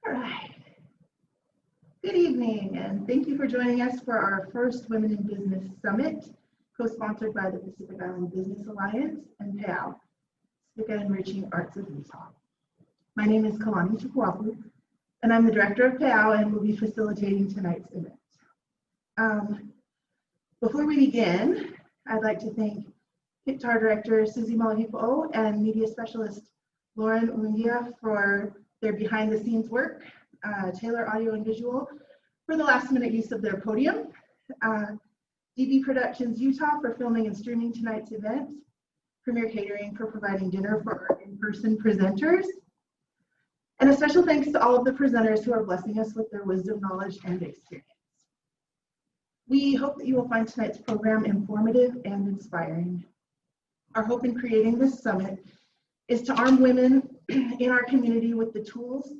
All right. Good evening, and thank you for joining us for our first Women in Business Summit, co-sponsored by the Pacific Island Business Alliance and PEAU, Pacifica Enriching Arts of Utah. My name is Kalani Tonga, and I'm the director of PEAU and will be facilitating tonight's event. Before we begin, I'd like to thank PEAU Director Susie Malahipo and media specialist Lauren Umundia for their behind-the-scenes work, Taylor Audio and Visual for the last-minute use of their podium, DB Productions Utah for filming and streaming tonight's event, Premier Catering for providing dinner for our in-person presenters, and a special thanks to all of the presenters who are blessing us with their wisdom, knowledge, and experience. We hope that you will find tonight's program informative and inspiring. Our hope in creating this summit is to arm women in our community with the tools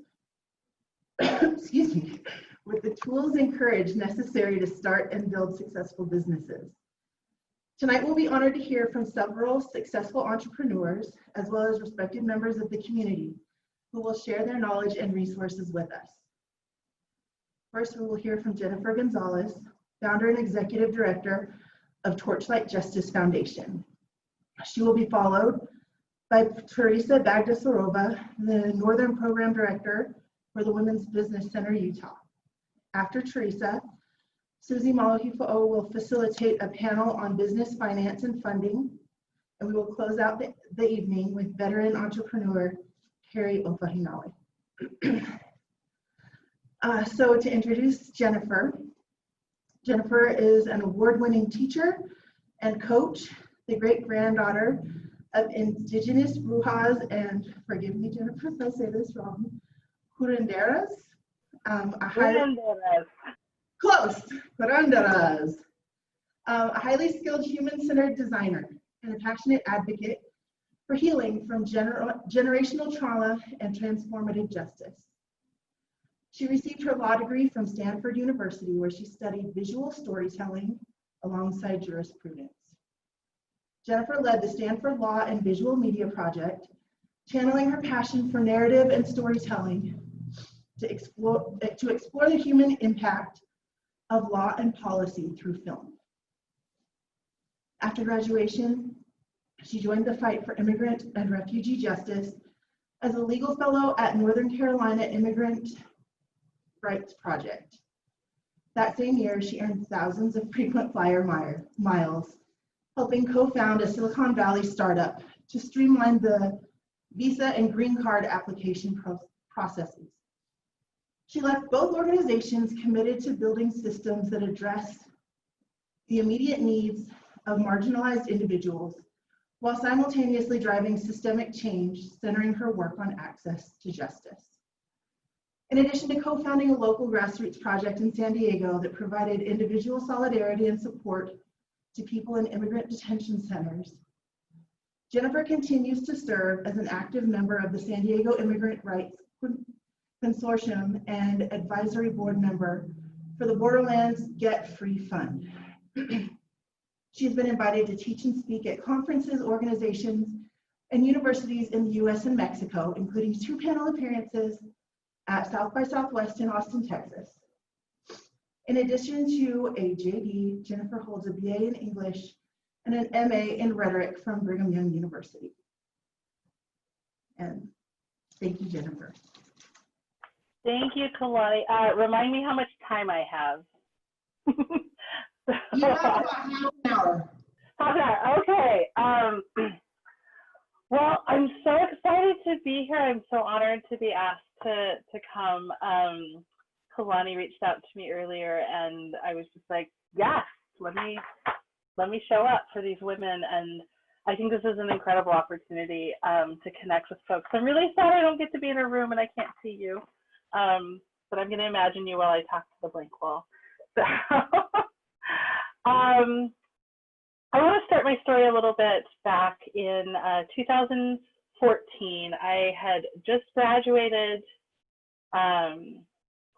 with the tools and courage necessary to start and build successful businesses. Tonight we'll be honored to hear from several successful entrepreneurs as well as respected members of the community who will share their knowledge and resources with us. First, we will hear from Jennifer Gonzales, founder and executive director of Torchlight Justice Foundation. She will be followed by Teresa Bagdasarova, the Northern Program Director for the Women's Business Center, Utah. After Teresa, Susie Malahipo will facilitate a panel on business finance and funding, and we will close out the evening with veteran entrepreneur Carrie Ofahinale. So to introduce Jennifer, Jennifer is an award-winning teacher and coach, the great-granddaughter of indigenous Brujas and, forgive me Jennifer if I say this wrong, curanderas, close, curanderas, a highly skilled human-centered designer and a passionate advocate for healing from generational trauma and transformative justice. She received her law degree from Stanford University, where she studied visual storytelling alongside jurisprudence. Jennifer led the Stanford Law and Visual Media Project, channeling her passion for narrative and storytelling to explore the human impact of law and policy through film. After graduation, she joined the fight for immigrant and refugee justice as a legal fellow at Northern Carolina Immigrant Rights Project. That same year, she earned thousands of frequent flyer miles, helping co-found a Silicon Valley startup to streamline the visa and green card application processes. She left both organizations committed to building systems that address the immediate needs of marginalized individuals while simultaneously driving systemic change, centering her work on access to justice. In addition to co-founding a local grassroots project in San Diego that provided individual solidarity and support to people in immigrant detention centers, Jennifer continues to serve as an active member of the San Diego Immigrant Rights Consortium and advisory board member for the Borderlands Get Free Fund. She's been invited to teach and speak at conferences, organizations, and universities in the US and Mexico, including 2 panel appearances at South by Southwest in Austin, Texas. In addition to a JD, Jennifer holds a BA in English and an MA in Rhetoric from Brigham Young University. And thank you, Jennifer. Thank you, Kalani. Remind me how much time I have. You have about half an hour. Okay. Well, I'm so excited to be here. I'm so honored to be asked to come. Kalani reached out to me earlier, and I was just like, yes, let me show up for these women. And I think this is an incredible opportunity to connect with folks. I'm really sad I don't get to be in a room and I can't see you, but I'm going to imagine you while I talk to the blank wall. So, I want to start my story a little bit back in 2014. I had just graduated,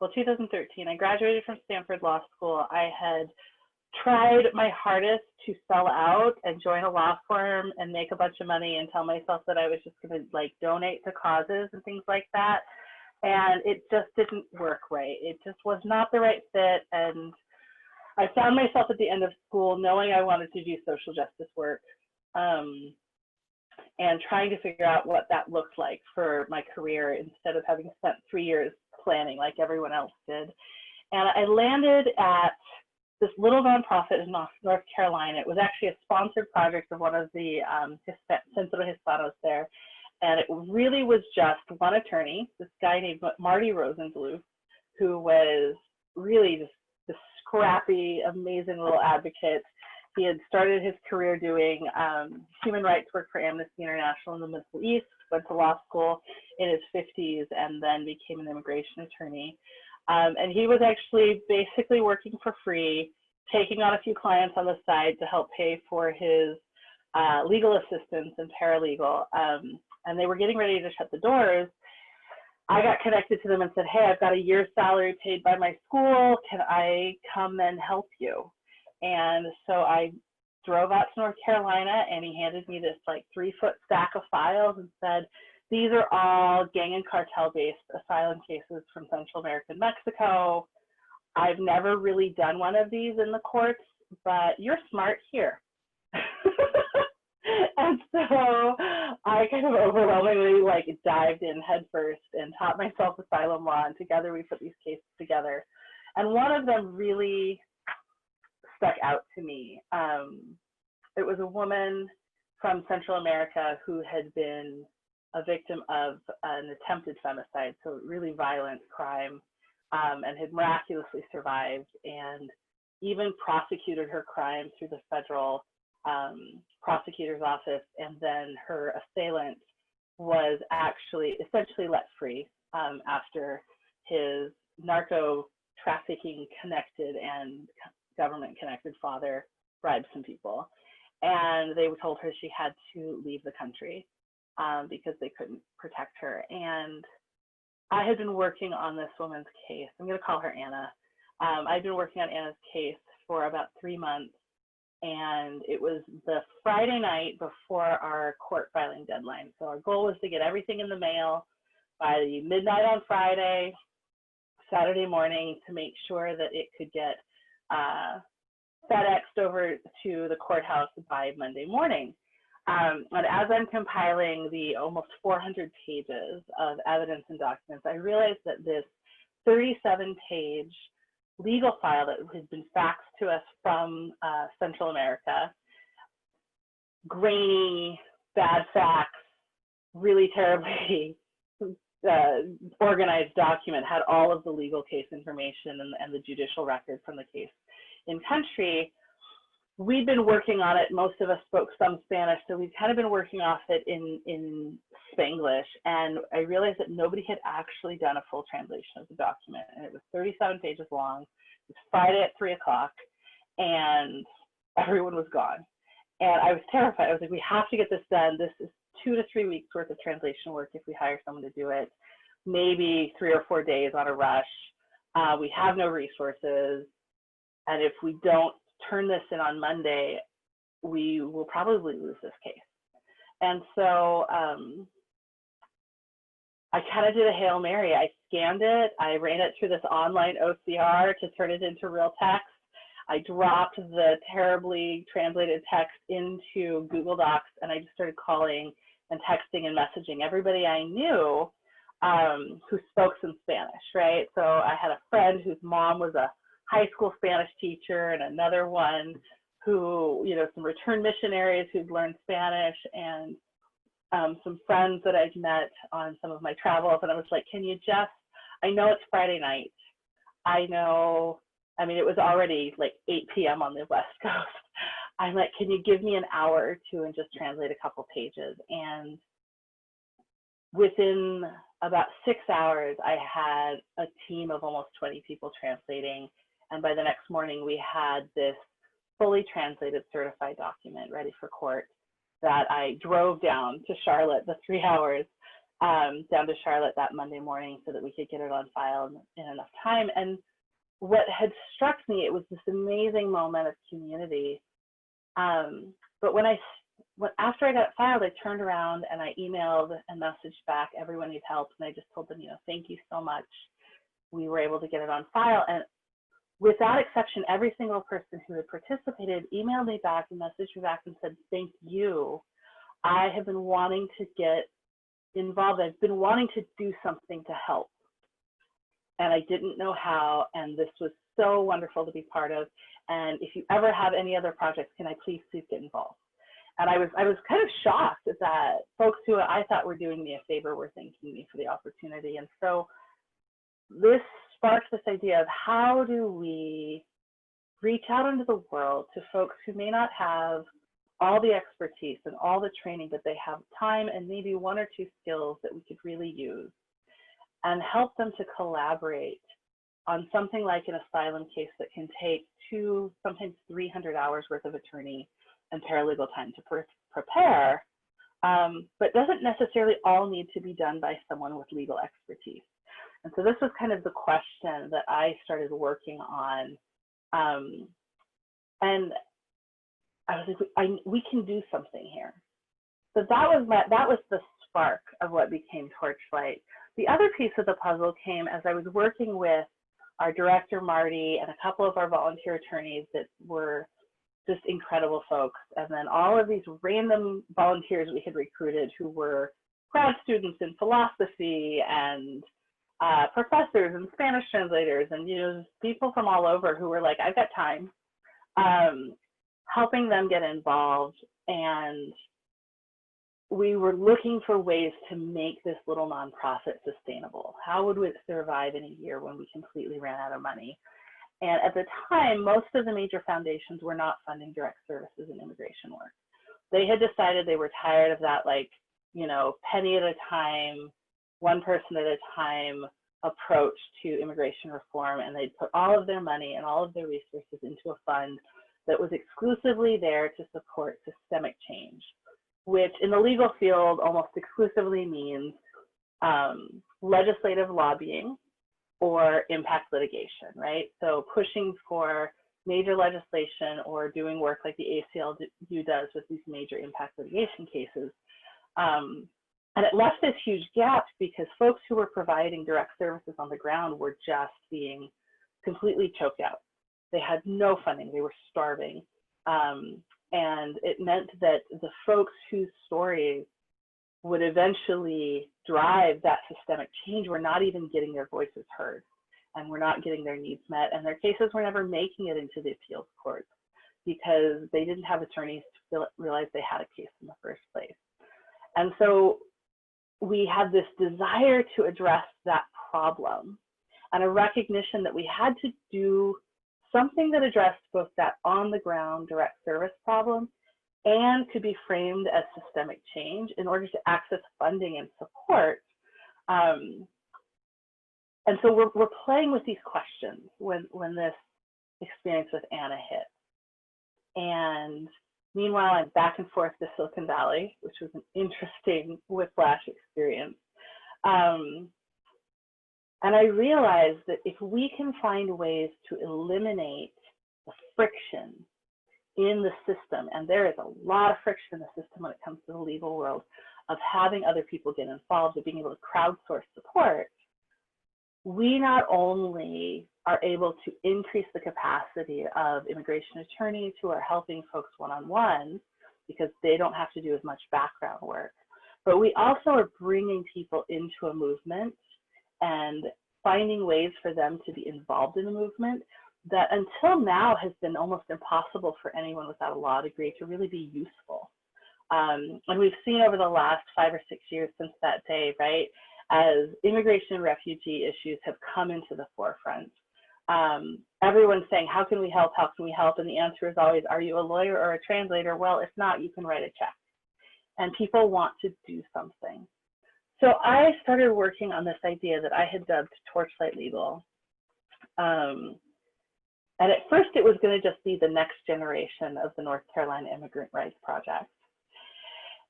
2013. I graduated from Stanford Law School. I had tried my hardest to sell out and join a law firm and make a bunch of money and tell myself that I was just going to like donate to causes and things like that. and it just didn't work right. It just was not the right fit. And I found myself at the end of school knowing I wanted to do social justice work, and trying to figure out what that looked like for my career instead of having spent 3 years planning like everyone else did. And I landed at this little nonprofit in North Carolina. It was actually a sponsored project of one of the Centro Hispanos there. And it really was just one attorney, this guy named Marty Rosenbluth, who was really just this scrappy, amazing little advocate. He had started his career doing human rights work for Amnesty International in the Middle East, went to law school in his 50s, and then became an immigration attorney. And he was actually basically working for free, taking on a few clients on the side to help pay for his legal assistance and paralegal. And they were getting ready to shut the doors. I got connected to them and said, hey, I've got a year's salary paid by my school. Can I come and help you? And so I drove out to North Carolina, and he handed me this like 3-foot stack of files and said, these are all gang and cartel-based asylum cases from Central America and Mexico. I've never really done one of these in the courts, but you're smart here. And so I kind of overwhelmingly like dived in headfirst and taught myself asylum law, and together we put these cases together. And one of them really stuck out to me. It was a woman from Central America who had been a victim of an attempted femicide, so really violent crime, and had miraculously survived, and even prosecuted her crime through the federal prosecutor's office, and then her assailant was actually essentially let free after his narco trafficking connected and government connected father bribed some people, and they told her she had to leave the country because they couldn't protect her. And I had been working on this woman's case. I'm going to call her Anna. I'd been working on Anna's case for about 3 months, and it was the Friday night before our court filing deadline. So our goal was to get everything in the mail by midnight on Friday, Saturday morning, to make sure that it could get FedExed over to the courthouse by Monday morning. And as I'm compiling the almost 400 pages of evidence and documents, I realized that this 37-page legal file that has been faxed to us from Central America, grainy, bad facts, really terribly organized document, had all of the legal case information and the judicial record from the case in country. We'd been working on it. Most of us spoke some Spanish, so we'd kind of been working off it in Spanglish. And I realized that nobody had actually done a full translation of the document. And it was 37 pages long. It was Friday at 3 o'clock, and everyone was gone. And I was terrified. I was like, we have to get this done. This is 2 to 3 weeks worth of translation work if we hire someone to do it. Maybe 3 or 4 days on a rush. We have no resources. And if we don't turn this in on Monday, we will probably lose this case. And so I kind of did a Hail Mary. I scanned it. I ran it through this online OCR to turn it into real text. I dropped the terribly translated text into Google Docs, and I just started calling and texting and messaging everybody I knew who spoke some Spanish, right? So I had a friend whose mom was a high school Spanish teacher, and another one who, you know, some return missionaries who'd learned Spanish, and some friends that I'd met on some of my travels. And I was like, can you just, I know it's Friday night. I know, I mean, it was already like 8 p.m. on the West Coast. I'm like, can you give me an hour or two and just translate a couple pages? And within about 6 hours, I had a team of almost 20 people translating. And by the next morning, we had this fully translated certified document ready for court that I drove down to Charlotte, the 3 hours down to Charlotte that Monday morning so that we could get it on file in enough time. And what had struck me, it was this amazing moment of community. But when I after I got filed, I turned around and I emailed and messaged back, everyone needs help. And I just told them, thank you so much. We were able to get it on file. And without exception, every single person who had participated emailed me back and messaged me back and said, thank you. I have been wanting to get involved. I've been wanting to do something to help. And I didn't know how. And this was so wonderful to be part of. And if you ever have any other projects, can I please get involved? And I was kind of shocked that folks who I thought were doing me a favor were thanking me for the opportunity. And so this sparked this idea of how do we reach out into the world to folks who may not have all the expertise and all the training, but they have time and maybe one or two skills that we could really use, and help them to collaborate on something like an asylum case that can take 2, sometimes 300 hours worth of attorney and paralegal time to prepare, but doesn't necessarily all need to be done by someone with legal expertise. And so this was kind of the question that I started working on. And I was like, we can do something here. So that was the spark of what became Torchlight. The other piece of the puzzle came as I was working with our director, Marty, and a couple of our volunteer attorneys that were just incredible folks. And then all of these random volunteers we had recruited who were grad students in philosophy and professors and Spanish translators and people from all over who were like, I've got time, helping them get involved. And we were looking for ways to make this little nonprofit sustainable. How would it survive in a year when we completely ran out of money? And at the time, most of the major foundations were not funding direct services and immigration work. They had decided they were tired of that, penny at a time, one person at a time approach to immigration reform. And they'd put all of their money and all of their resources into a fund that was exclusively there to support systemic change, which in the legal field almost exclusively means legislative lobbying or impact litigation, right? So pushing for major legislation or doing work like the ACLU does with these major impact litigation cases. And it left this huge gap because folks who were providing direct services on the ground were just being completely choked out. They had no funding, they were starving. And it meant that the folks whose stories would eventually drive that systemic change were not even getting their voices heard, and were not getting their needs met, and their cases were never making it into the appeals courts because they didn't have attorneys to realize they had a case in the first place. And so we had this desire to address that problem and a recognition that we had to do something that addressed both that on the ground direct service problem and could be framed as systemic change in order to access funding and support. And so we're playing with these questions when this experience with Anna hit. And meanwhile, I'm back and forth to Silicon Valley, which was an interesting whiplash experience. And I realized that if we can find ways to eliminate the friction in the system, and there is a lot of friction in the system when it comes to the legal world, of having other people get involved, of being able to crowdsource support, we not only are able to increase the capacity of immigration attorneys who are helping folks one-on-one because they don't have to do as much background work, but we also are bringing people into a movement and finding ways for them to be involved in the movement that until now has been almost impossible for anyone without a law degree to really be useful. And we've seen over the last 5 or 6 years since that day, right, as immigration and refugee issues have come into the forefront, everyone's saying, how can we help? How can we help? And the answer is always, are you a lawyer or a translator? Well, if not, you can write a check. And people want to do something. So I started working on this idea that I had dubbed Torchlight Legal. And at first it was going to just be the next generation of the North Carolina Immigrant Rights Project.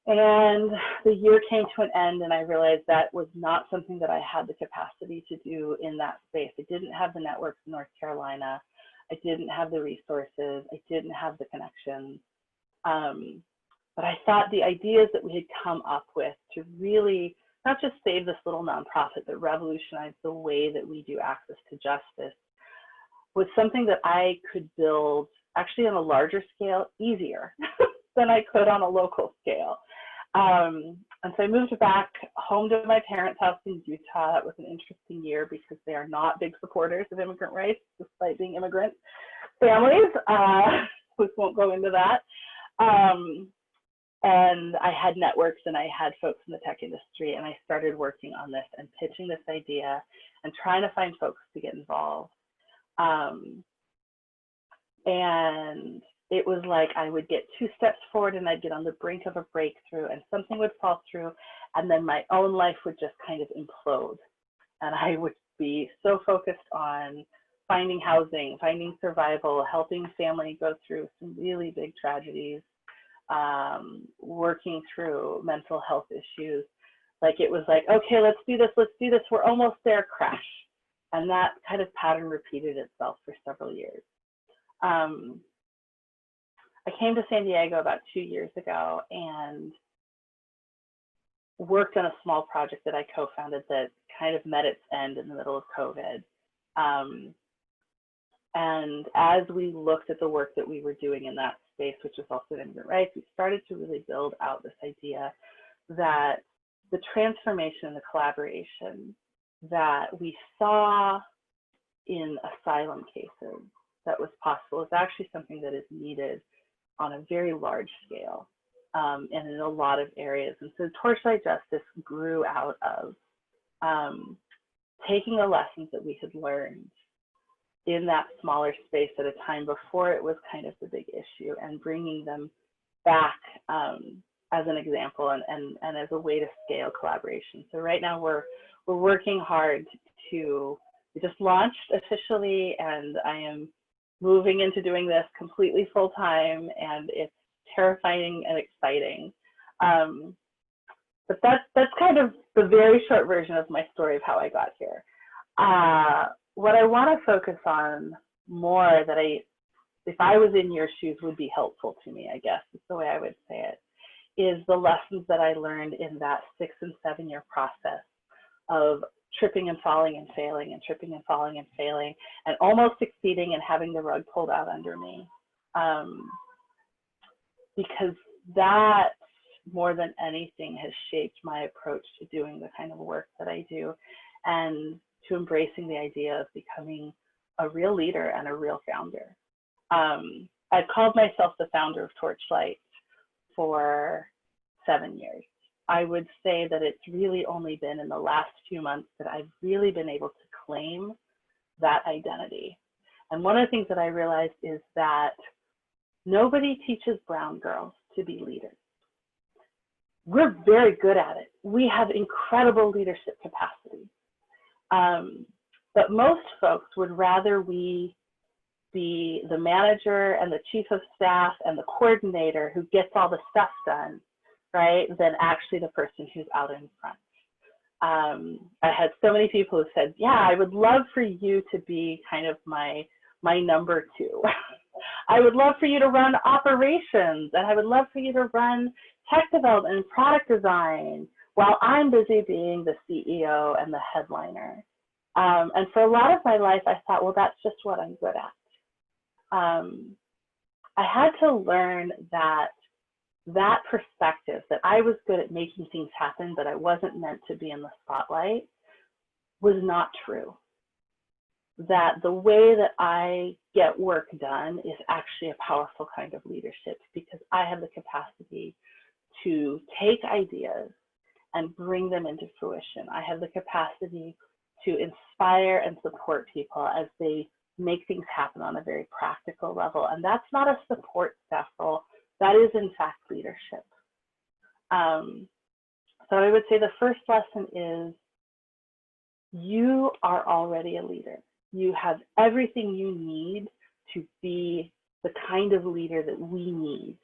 And the year came to an end and I realized that was not something that I had the capacity to do in that space. I didn't have the networks in North Carolina. I didn't have the resources. I didn't have the connections. But I thought the ideas that we had come up with to really not just save this little nonprofit, but revolutionize the way that we do access to justice was something that I could build actually on a larger scale easier than I could on a local scale. And so I moved back home to my parents' house in Utah. That was an interesting year because they are not big supporters of immigrant rights, despite being immigrant families. We won't go into that. And I had networks and I had folks in the tech industry, and I started working on this and pitching this idea and trying to find folks to get involved. And it was like I would get 2 steps forward and I'd get on the brink of a breakthrough and something would fall through, and then my own life would just kind of implode. And I would be so focused on finding housing, finding survival, helping family go through some really big tragedies, working through mental health issues. Like it was like, okay, let's do this, we're almost there, crash. And that kind of pattern repeated itself for several years. I came to San Diego about 2 years ago and worked on a small project that I co-founded that kind of met its end in the middle of COVID. And as we looked at the work that we were doing in that space, which was also immigrant rights, we started to really build out this idea that the transformation and the collaboration that we saw in asylum cases that was possible is actually something that is needed on a very large scale and in a lot of areas. And so Torchlight Justice grew out of taking the lessons that we had learned in that smaller space at a time before it was kind of the big issue, and bringing them back as an example and as a way to scale collaboration. So right now we're working hard we just launched officially, and I am moving into doing this completely full time, and it's terrifying and exciting. But that's kind of the very short version of my story of how I got here. What I want to focus on more that if I was in your shoes, would be helpful to me, I guess is the way I would say it, is the lessons that I learned in that 6 and 7 year process of tripping and falling and failing and tripping and falling and failing and almost succeeding and having the rug pulled out under me. Because that, more than anything, has shaped my approach to doing the kind of work that I do, and to embracing the idea of becoming a real leader and a real founder. I've called myself the founder of Torchlight for 7 years. I would say that it's really only been in the last few months that I've really been able to claim that identity. And one of the things that I realized is that nobody teaches brown girls to be leaders. We're very good at it. We have incredible leadership capacity. But most folks would rather we be the manager and the chief of staff and the coordinator who gets all the stuff done, right, than actually the person who's out in front. I had so many people who said, yeah, I would love for you to be kind of my number 2. I would love for you to run operations, and I would love for you to run tech development and product design while I'm busy being the CEO and the headliner. And for a lot of my life, I thought, well, that's just what I'm good at. I had to learn that perspective, that I was good at making things happen, but I wasn't meant to be in the spotlight, was not true. That the way that I get work done is actually a powerful kind of leadership, because I have the capacity to take ideas and bring them into fruition. I have the capacity to inspire and support people as they make things happen on a very practical level. And that's not a support staff role. That is, in fact, leadership. So I would say the first lesson is you are already a leader. You have everything you need to be the kind of leader that we need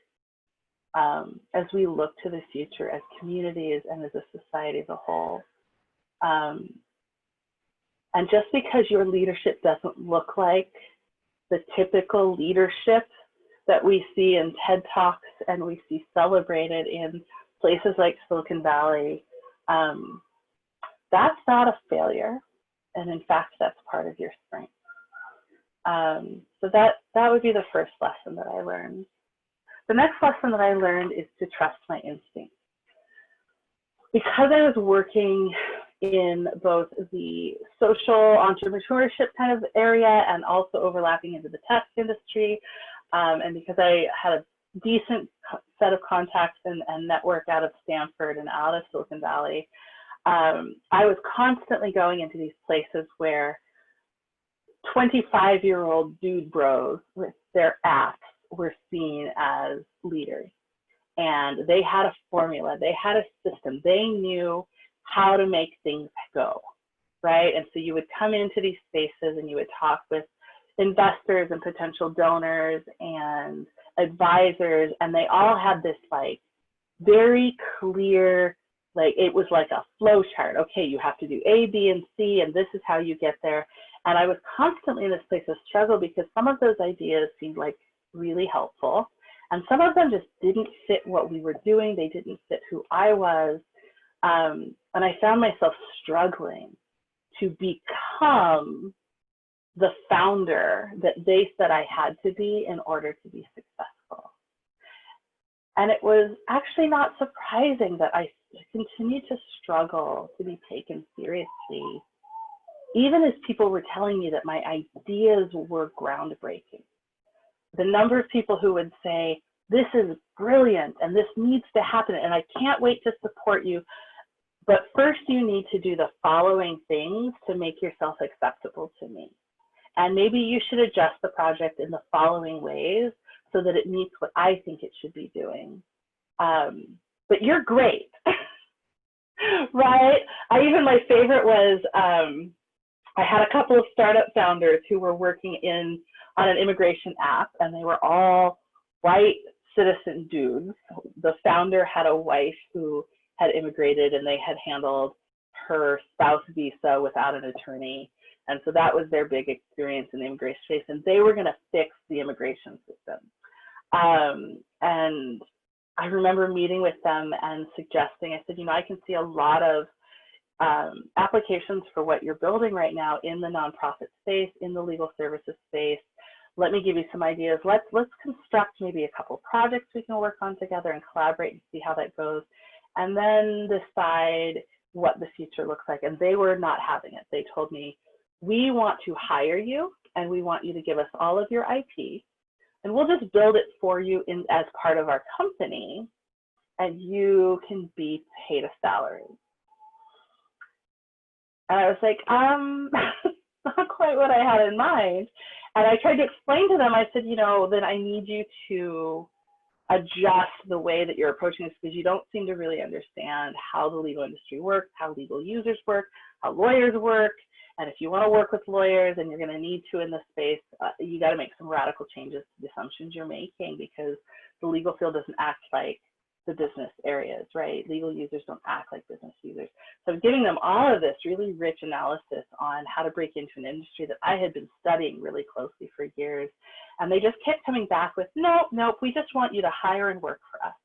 as we look to the future as communities and as a society as a whole. And just because your leadership doesn't look like the typical leadership that we see in TED Talks and we see celebrated in places like Silicon Valley, that's not a failure. And in fact, that's part of your strength. So that would be the first lesson that I learned. The next lesson that I learned is to trust my instincts. Because I was working in both the social entrepreneurship kind of area and also overlapping into the tech industry, and because I had a decent set of contacts and network out of Stanford and out of Silicon Valley, I was constantly going into these places where 25-year-old dude bros with their apps were seen as leaders. And they had a formula, they had a system, they knew how to make things go, right? And so you would come into these spaces and you would talk with investors and potential donors and advisors, and they all had this like very clear, like it was like a flow chart. Okay, you have to do A, B, and C, and this is how you get there. And I was constantly in this place of struggle because some of those ideas seemed like really helpful, and some of them just didn't fit what we were doing. They didn't fit who I was. And I found myself struggling to become the founder that they said I had to be in order to be successful. And it was actually not surprising that I continued to struggle to be taken seriously, even as people were telling me that my ideas were groundbreaking. The number of people who would say, this is brilliant and this needs to happen and I can't wait to support you, but first you need to do the following things to make yourself acceptable to me. And maybe you should adjust the project in the following ways so that it meets what I think it should be doing. But you're great, right? My favorite was, I had a couple of startup founders who were working on an immigration app, and they were all white citizen dudes. The founder had a wife who had immigrated, and they had handled her spouse visa without an attorney. And so that was their big experience in the immigration space, and they were going to fix the immigration system. And I remember meeting with them and suggesting, I said, I can see a lot of applications for what you're building right now in the nonprofit space, in the legal services space. Let me give you some ideas. Let's construct maybe a couple projects we can work on together and collaborate and see how that goes, and then decide what the future looks like. And they were not having it. They told me, we want to hire you and we want you to give us all of your IP, and we'll just build it for you as part of our company, and you can be paid a salary. And I was like, not quite what I had in mind. And I tried to explain to them, I said, then I need you to adjust the way that you're approaching this, because you don't seem to really understand how the legal industry works, how legal users work, how lawyers work. And if you want to work with lawyers, and you're going to need to in this space, you got to make some radical changes to the assumptions you're making, because the legal field doesn't act like the business areas, right? Legal users don't act like business users. So I'm giving them all of this really rich analysis on how to break into an industry that I had been studying really closely for years. And they just kept coming back with, nope, we just want you to hire and work for us.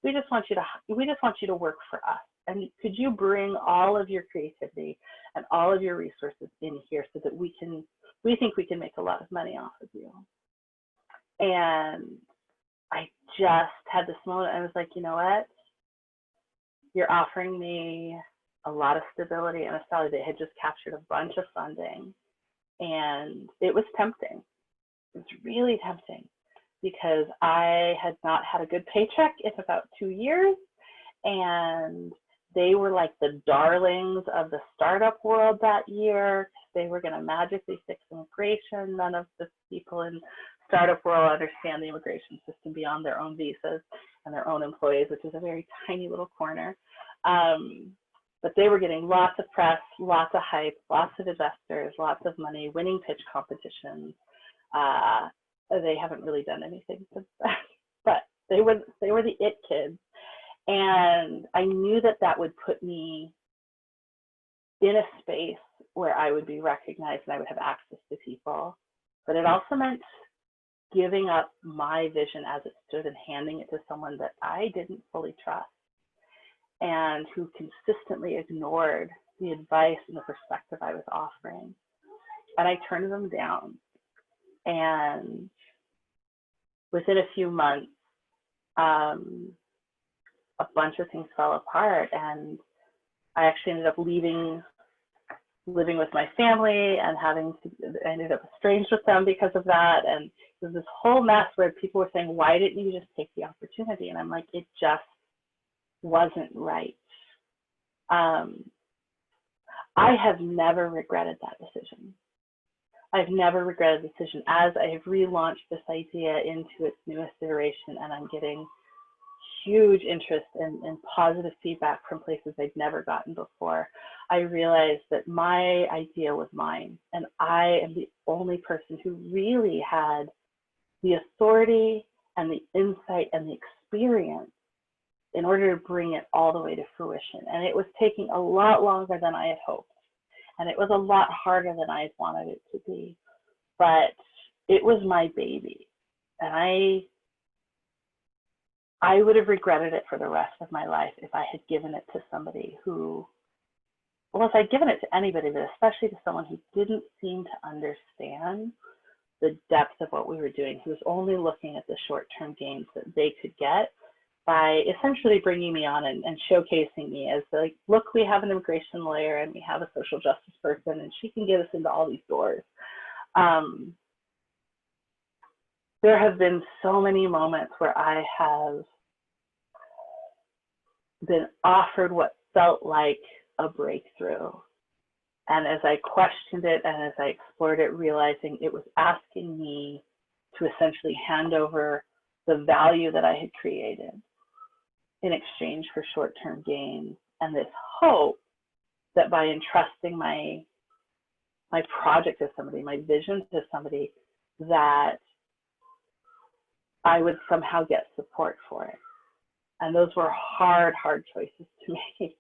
We just want you to work for us. And could you bring all of your creativity and all of your resources in here so that we think we can make a lot of money off of you? And I just had this moment. I was like, you know what? You're offering me a lot of stability and a salary. They had just captured a bunch of funding, and it was tempting. It was really tempting, because I had not had a good paycheck in about 2 years, and they were like the darlings of the startup world that year. They were going to magically fix immigration. None of the people in startup world understand the immigration system beyond their own visas and their own employees, which is a very tiny little corner. But they were getting lots of press, lots of hype, lots of investors, lots of money, winning pitch competitions. They haven't really done anything since that, but they were the it kids. And I knew that that would put me in a space where I would be recognized and I would have access to people. But it also meant giving up my vision as it stood and handing it to someone that I didn't fully trust and who consistently ignored the advice and the perspective I was offering. And I turned them down. And within a few months, a bunch of things fell apart, and I actually ended up living with my family and I ended up estranged with them because of that. And it was this whole mess where people were saying, why didn't you just take the opportunity? And I'm like, it just wasn't right. I have never regretted that decision. I've never regretted the decision. As I have relaunched this idea into its newest iteration, and I'm getting huge interest and positive feedback from places I'd never gotten before, I realized that my idea was mine, and I am the only person who really had the authority and the insight and the experience in order to bring it all the way to fruition. And it was taking a lot longer than I had hoped. And it was a lot harder than I had wanted it to be. But it was my baby. And I would have regretted it for the rest of my life if I had given it to somebody who, well, if I'd given it to anybody, but especially to someone who didn't seem to understand the depth of what we were doing, who was only looking at the short-term gains that they could get by essentially bringing me on and showcasing me as like, look, we have an immigration lawyer and we have a social justice person and she can get us into all these doors. There have been so many moments where I have been offered what felt like a breakthrough. And as I questioned it and as I explored it, realizing it was asking me to essentially hand over the value that I had created in exchange for short-term gains, and this hope that by entrusting my project to somebody, my vision to somebody, that I would somehow get support for it. And those were hard choices to make.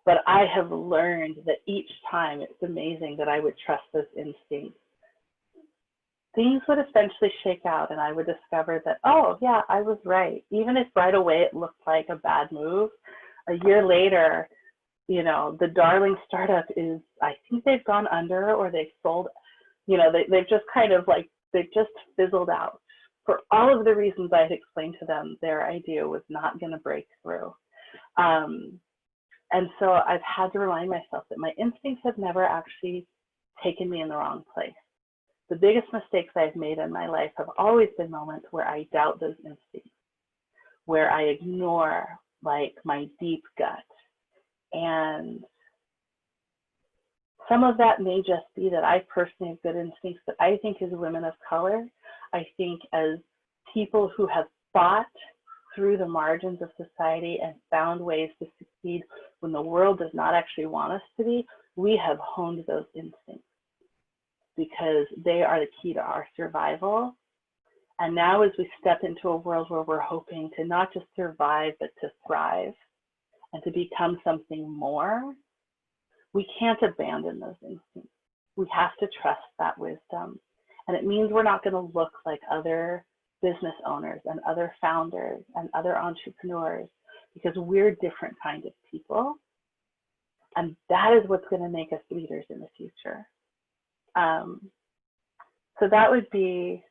But I have learned that each time, it's amazing that I would trust those instincts. Things would eventually shake out and I would discover that, oh yeah, I was right. Even if right away it looked like a bad move, a year later, you know, the darling startup is, I think they've gone under or they've sold, you know, they've just kind of like, they've just fizzled out. For all of the reasons I had explained to them, their idea was not going to break through. And so I've had to remind myself that my instincts have never actually taken me in the wrong place. The biggest mistakes I've made in my life have always been moments where I doubt those instincts, where I ignore like my deep gut. And some of that may just be that I personally have good instincts, but I think as women of color, I think as people who have fought through the margins of society and found ways to succeed when the world does not actually want us to be, we have honed those instincts because they are the key to our survival. And now as we step into a world where we're hoping to not just survive, but to thrive and to become something more, we can't abandon those instincts. We have to trust that wisdom. And it means we're not going to look like other business owners and other founders and other entrepreneurs because we're different kinds of people. And that is what's going to make us leaders in the future. So that would be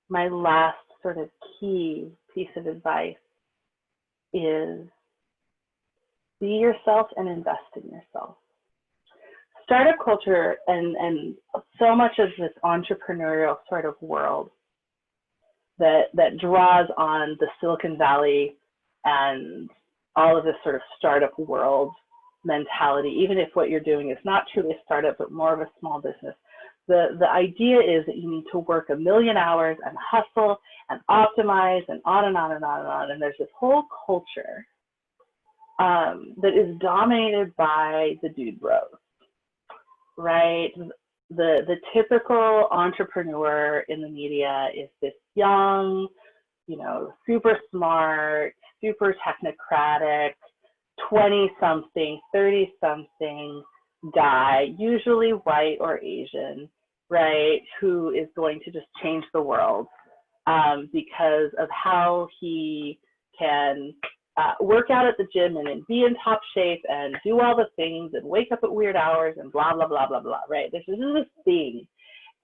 my last sort of key piece of advice is be yourself and invest in yourself. Startup culture and so much of this entrepreneurial sort of world that draws on the Silicon Valley and all of this sort of startup world mentality, even if what you're doing is not truly a startup, but more of a small business. The idea is that you need to work 1,000,000 hours and hustle and optimize and on and on and on and on. And there's this whole culture that is dominated by the dude bros, right? The typical entrepreneur in the media is this young, you know, super smart, super technocratic, 20-something, 30-something, guy, usually white or Asian, right, who is going to just change the world because of how he can work out at the gym and be in top shape and do all the things and wake up at weird hours and blah, blah, blah, blah, blah, right? This is this thing.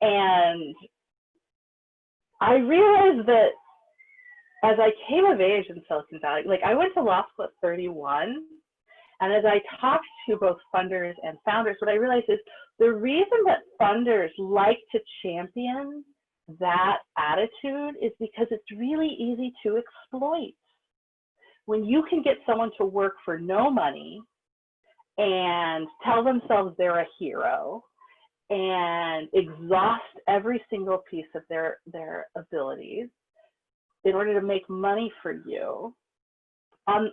And I realized that as I came of age in Silicon Valley, like I went to law school at 31, and as I talked to both funders and founders, what I realized is the reason that funders like to champion that attitude is because it's really easy to exploit. When you can get someone to work for no money and tell themselves they're a hero and exhaust every single piece of their abilities in order to make money for you, on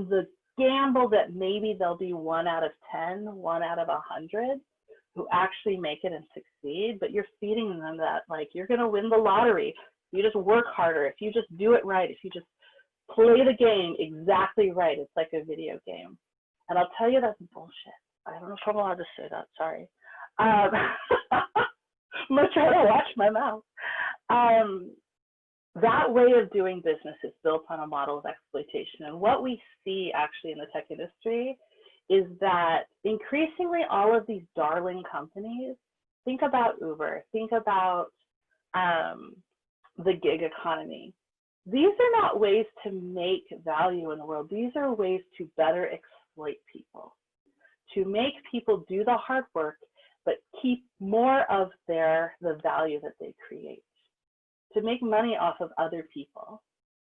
the gamble that maybe there'll be 1 out of 10, 1 out of 100 who actually make it and succeed, but you're feeding them that, like, you're going to win the lottery. You just work harder. If you just do it right, if you just play the game exactly right, it's like a video game. And I'll tell you that's bullshit. I don't know if I'm allowed to say that, sorry. I'm gonna try to watch my mouth. That way of doing business is built on a model of exploitation. And what we see actually in the tech industry is that increasingly all of these darling companies, think about Uber, think about the gig economy. These are not ways to make value in the world. These are ways to better exploit people, to make people do the hard work, but keep more of the value that they create, to make money off of other people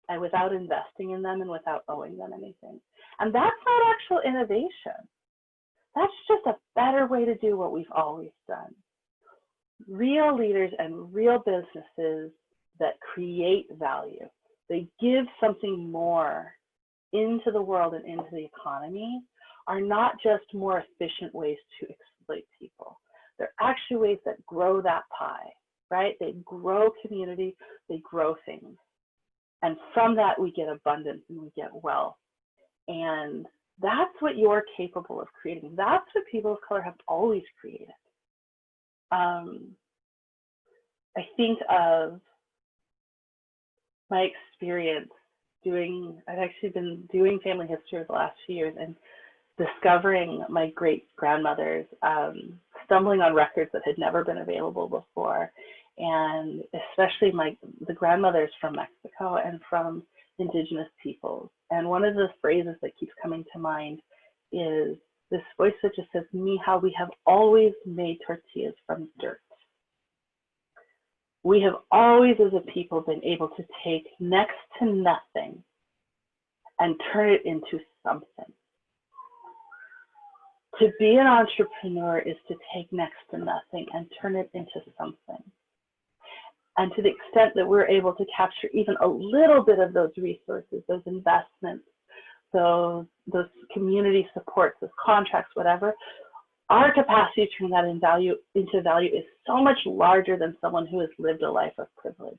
and without investing in them and without owing them anything. And that's not actual innovation. That's just a better way to do what we've always done. Real leaders and real businesses that create value, they give something more into the world and into the economy, are not just more efficient ways to exploit people. They're actually ways that grow that pie, right? They grow community, they grow things. And from that, we get abundance and we get wealth. And that's what you're capable of creating. That's what people of color have always created. I think of my experience I've actually been doing family history over the last few years and discovering my great grandmothers, stumbling on records that had never been available before. And especially the grandmothers from Mexico and from indigenous peoples. And one of the phrases that keeps coming to mind is this voice that just says, "Mija, we have always made tortillas from dirt." We have always, as a people, been able to take next to nothing and turn it into something. To be an entrepreneur is to take next to nothing and turn it into something. And to the extent that we're able to capture even a little bit of those resources, those investments, those community supports, those contracts, whatever, our capacity to turn that into value is so much larger than someone who has lived a life of privilege.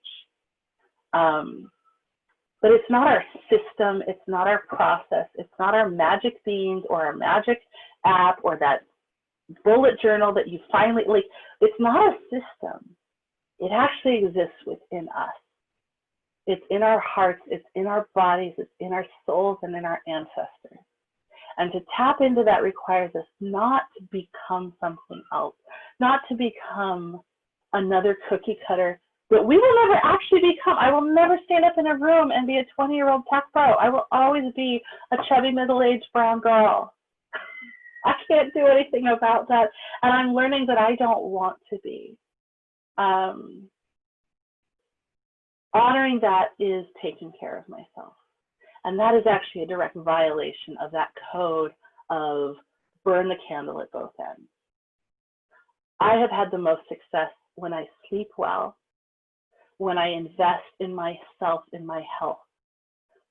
But it's not our system, it's not our process, it's not our magic beans or our magic app or that bullet journal that you finally, like, it's not a system. It actually exists within us. It's in our hearts, it's in our bodies, it's in our souls and in our ancestors. And to tap into that requires us not to become something else, not to become another cookie cutter that we will never actually become. I will never stand up in a room and be a 20-year-old tech pro. I will always be a chubby middle-aged brown girl. I can't do anything about that. And I'm learning that I don't want to be. Honoring that is taking care of myself. And that is actually a direct violation of that code of burn the candle at both ends. I have had the most success when I sleep well, when I invest in myself, in my health,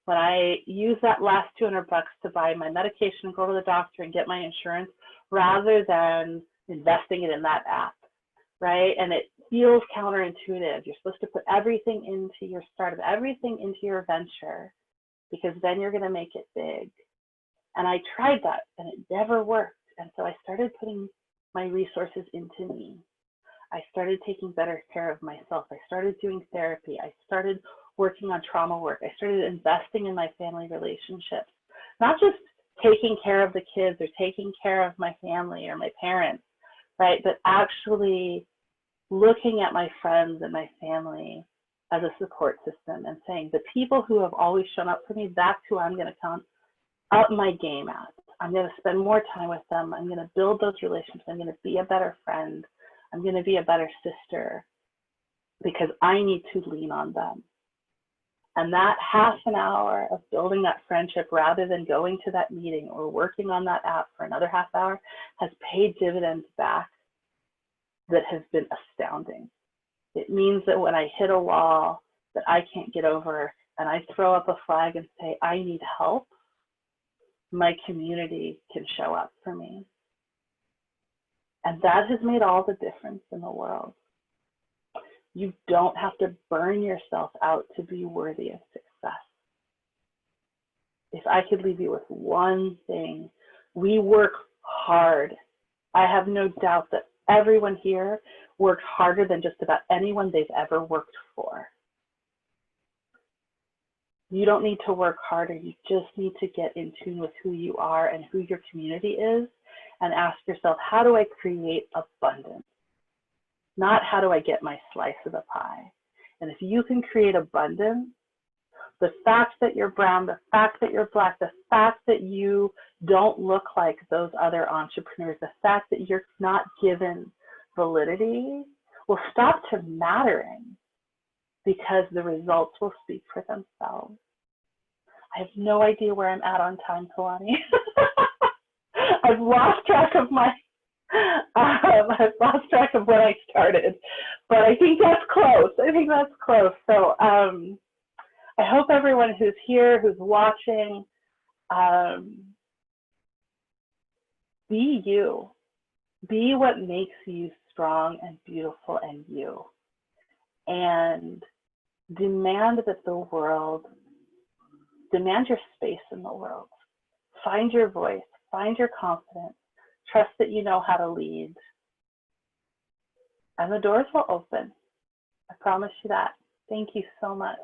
when I use that last $200 to buy my medication, go to the doctor and get my insurance, rather than investing it in that app, right? And it feels counterintuitive. You're supposed to put everything into your startup, everything into your venture, because then you're going to make it big. And I tried that and it never worked. And so I started putting my resources into me. I started taking better care of myself. I started doing therapy. I started working on trauma work. I started investing in my family relationships, not just taking care of the kids or taking care of my family or my parents, right? But actually looking at my friends and my family as a support system and saying, the people who have always shown up for me, that's who I'm going to come up my game at. I'm going to spend more time with them. I'm going to build those relationships. I'm going to be a better friend. I'm going to be a better sister because I need to lean on them. And that half an hour of building that friendship rather than going to that meeting or working on that app for another half hour has paid dividends back that has been astounding. It means that when I hit a wall that I can't get over and I throw up a flag and say, I need help, my community can show up for me. And that has made all the difference in the world. You don't have to burn yourself out to be worthy of success. If I could leave you with one thing, we work hard. I have no doubt that everyone here works harder than just about anyone they've ever worked for. You don't need to work harder. You just need to get in tune with who you are and who your community is and ask yourself, how do I create abundance? Not how do I get my slice of the pie? And if you can create abundance, the fact that you're brown, the fact that you're Black, the fact that you don't look like those other entrepreneurs, the fact that you're not given validity will stop to mattering because the results will speak for themselves. I have no idea where I'm at on time, Kalani. I've lost track of my, I've lost track of when I started, but I think that's close. So I hope everyone who's here, who's watching, be you. Be what makes you strong and beautiful and you. And demand that the world, demand your space in the world. Find your voice, find your confidence, trust that you know how to lead. And the doors will open. I promise you that. Thank you so much.